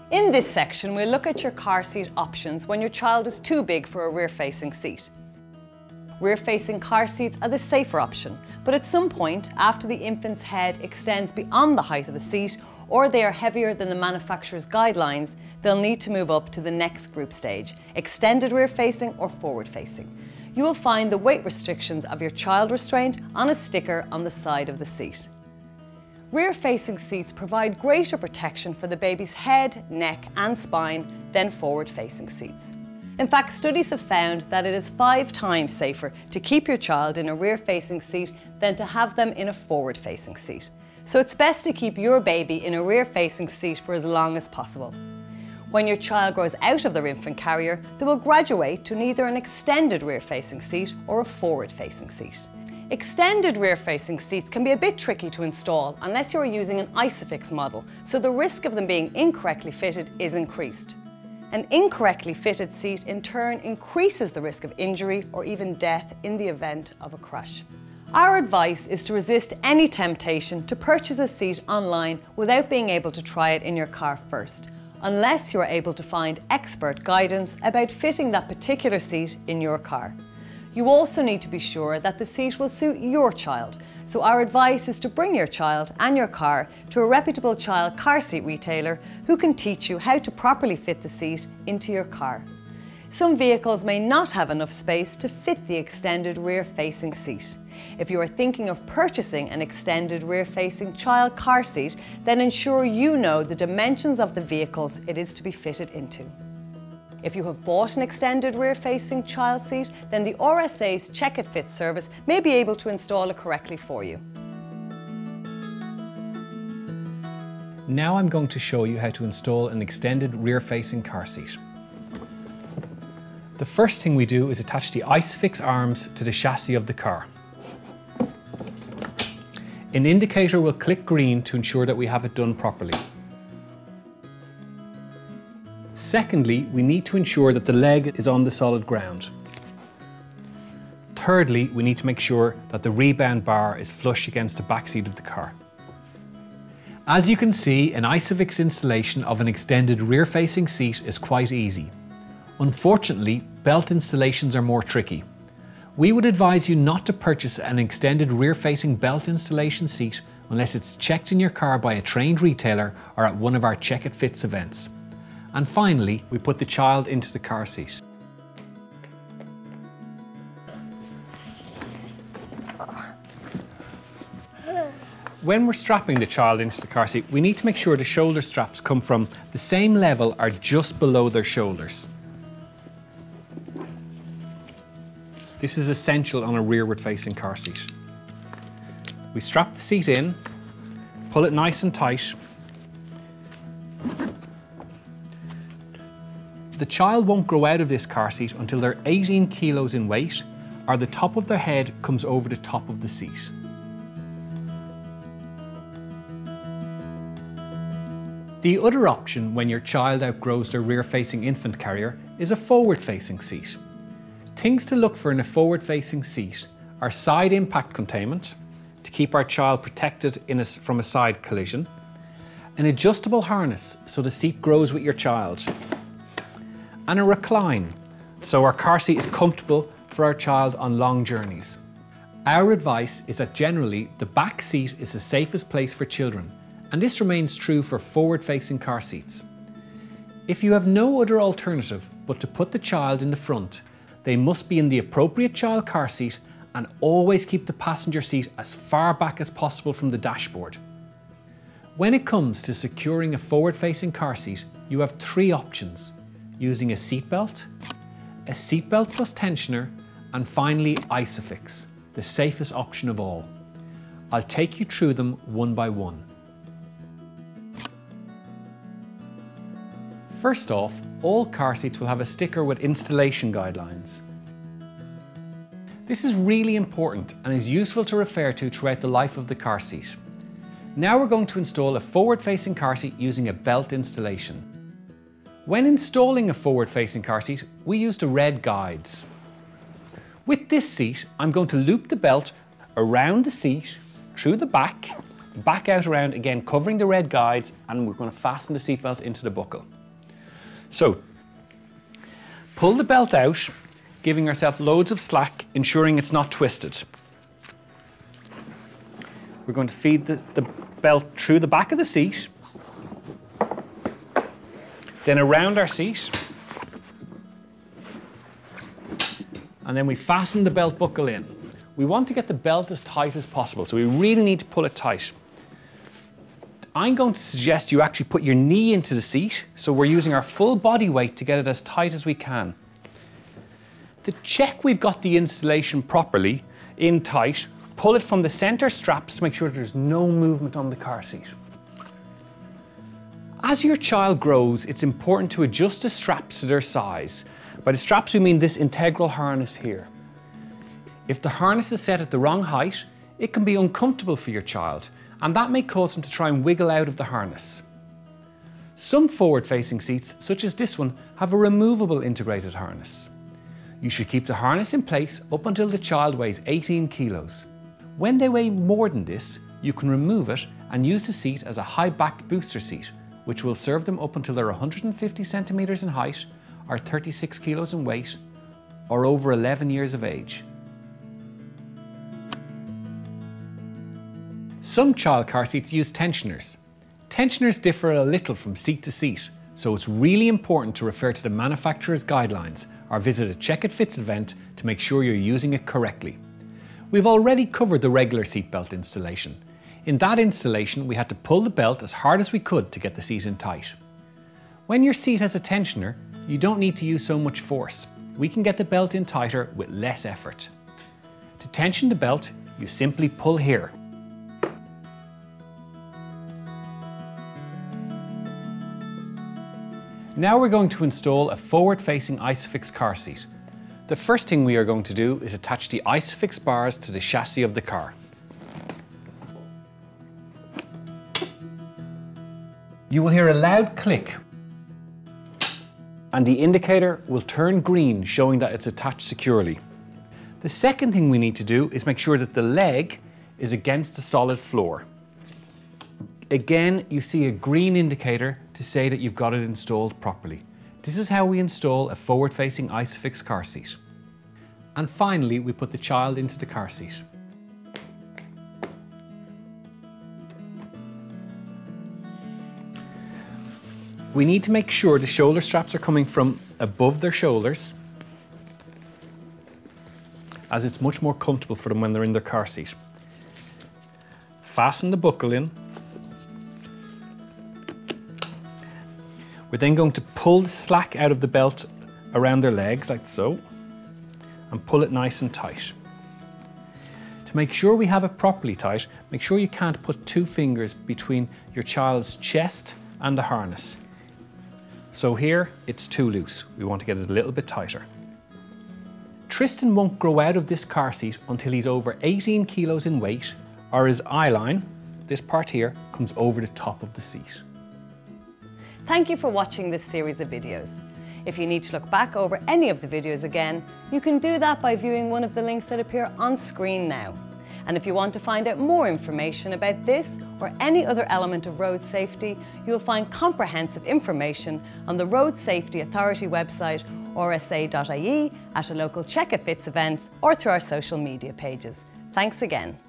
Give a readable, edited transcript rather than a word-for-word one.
In this section, we'll look at your car seat options when your child is too big for a rear-facing seat. Rear-facing car seats are the safer option, but at some point, after the infant's head extends beyond the height of the seat, or they are heavier than the manufacturer's guidelines, they'll need to move up to the next group stage, extended rear-facing or forward-facing. You will find the weight restrictions of your child restraint on a sticker on the side of the seat. Rear-facing seats provide greater protection for the baby's head, neck and spine than forward-facing seats. In fact, studies have found that it is 5 times safer to keep your child in a rear-facing seat than to have them in a forward-facing seat. So it's best to keep your baby in a rear-facing seat for as long as possible. When your child grows out of their infant carrier, they will graduate to neither an extended rear-facing seat or a forward-facing seat. Extended rear-facing seats can be a bit tricky to install unless you are using an ISOFIX model, so the risk of them being incorrectly fitted is increased. An incorrectly fitted seat in turn increases the risk of injury or even death in the event of a crash. Our advice is to resist any temptation to purchase a seat online without being able to try it in your car first, unless you are able to find expert guidance about fitting that particular seat in your car. You also need to be sure that the seat will suit your child, so our advice is to bring your child and your car to a reputable child car seat retailer who can teach you how to properly fit the seat into your car. Some vehicles may not have enough space to fit the extended rear-facing seat. If you are thinking of purchasing an extended rear-facing child car seat, then ensure you know the dimensions of the vehicles it is to be fitted into. If you have bought an extended rear-facing child seat, then the RSA's Check It Fit service may be able to install it correctly for you. Now I'm going to show you how to install an extended rear-facing car seat. The first thing we do is attach the ISOFIX arms to the chassis of the car. An indicator will click green to ensure that we have it done properly. Secondly, we need to ensure that the leg is on the solid ground. Thirdly, we need to make sure that the rebound bar is flush against the back seat of the car. As you can see, an ISOFIX installation of an extended rear-facing seat is quite easy. Unfortunately, belt installations are more tricky. We would advise you not to purchase an extended rear-facing belt installation seat unless it's checked in your car by a trained retailer or at one of our Check It Fits events. And finally, we put the child into the car seat. When we're strapping the child into the car seat, we need to make sure the shoulder straps come from the same level or just below their shoulders. This is essential on a rearward-facing car seat. We strap the seat in, pull it nice and tight. The child won't grow out of this car seat until they're 18 kilos in weight or the top of their head comes over the top of the seat. The other option when your child outgrows their rear-facing infant carrier is a forward-facing seat. Things to look for in a forward-facing seat are side impact containment, to keep our child protected from a side collision, an adjustable harness so the seat grows with your child, and a recline, so our car seat is comfortable for our child on long journeys. Our advice is that generally the back seat is the safest place for children, and this remains true for forward-facing car seats. If you have no other alternative but to put the child in the front, they must be in the appropriate child car seat and always keep the passenger seat as far back as possible from the dashboard. When it comes to securing a forward-facing car seat, you have 3 options: using a seatbelt plus tensioner, and finally ISOFIX, the safest option of all. I'll take you through them one by one. First off, all car seats will have a sticker with installation guidelines. This is really important and is useful to refer to throughout the life of the car seat. Now we're going to install a forward-facing car seat using a belt installation. When installing a forward-facing car seat, we use the red guides. With this seat, I'm going to loop the belt around the seat, through the back out around, again covering the red guides, and we're going to fasten the seatbelt into the buckle. So, pull the belt out, giving ourselves loads of slack, ensuring it's not twisted. We're going to feed the belt through the back of the seat, then around our seat, and then we fasten the belt buckle in. We want to get the belt as tight as possible, so we really need to pull it tight. I'm going to suggest you actually put your knee into the seat, so we're using our full body weight to get it as tight as we can. To check we've got the installation properly in tight, pull it from the center straps to make sure there's no movement on the car seat. As your child grows, it's important to adjust the straps to their size. By the straps we mean this integral harness here. If the harness is set at the wrong height, it can be uncomfortable for your child, and that may cause them to try and wiggle out of the harness. Some forward-facing seats, such as this one, have a removable integrated harness. You should keep the harness in place up until the child weighs 18 kilos. When they weigh more than this, you can remove it and use the seat as a high-backed booster seat, which will serve them up until they're 150 centimeters in height, or 36 kilos in weight, or over 11 years of age. Some child car seats use tensioners. Tensioners differ a little from seat to seat, so it's really important to refer to the manufacturer's guidelines or visit a Check It Fits event to make sure you're using it correctly. We've already covered the regular seatbelt installation. In that installation, we had to pull the belt as hard as we could to get the seat in tight. When your seat has a tensioner, you don't need to use so much force. We can get the belt in tighter with less effort. To tension the belt, you simply pull here. Now we're going to install a forward-facing ISOFIX car seat. The first thing we are going to do is attach the ISOFIX bars to the chassis of the car. You will hear a loud click, and the indicator will turn green, showing that it's attached securely. The second thing we need to do is make sure that the leg is against the solid floor. Again, you see a green indicator to say that you've got it installed properly. This is how we install a forward-facing ISOFIX car seat. And finally, we put the child into the car seat. We need to make sure the shoulder straps are coming from above their shoulders, as it's much more comfortable for them when they're in their car seat. Fasten the buckle in. We're then going to pull the slack out of the belt around their legs, like so, and pull it nice and tight. To make sure we have it properly tight, make sure you can't put 2 fingers between your child's chest and the harness. So here, it's too loose. We want to get it a little bit tighter. Tristan won't grow out of this car seat until he's over 18 kilos in weight, or his eye line, this part here, comes over the top of the seat. Thank you for watching this series of videos. If you need to look back over any of the videos again, you can do that by viewing one of the links that appear on screen now. And if you want to find out more information about this or any other element of road safety, you'll find comprehensive information on the Road Safety Authority website, rsa.ie, at a local Check It Fits event, or through our social media pages. Thanks again.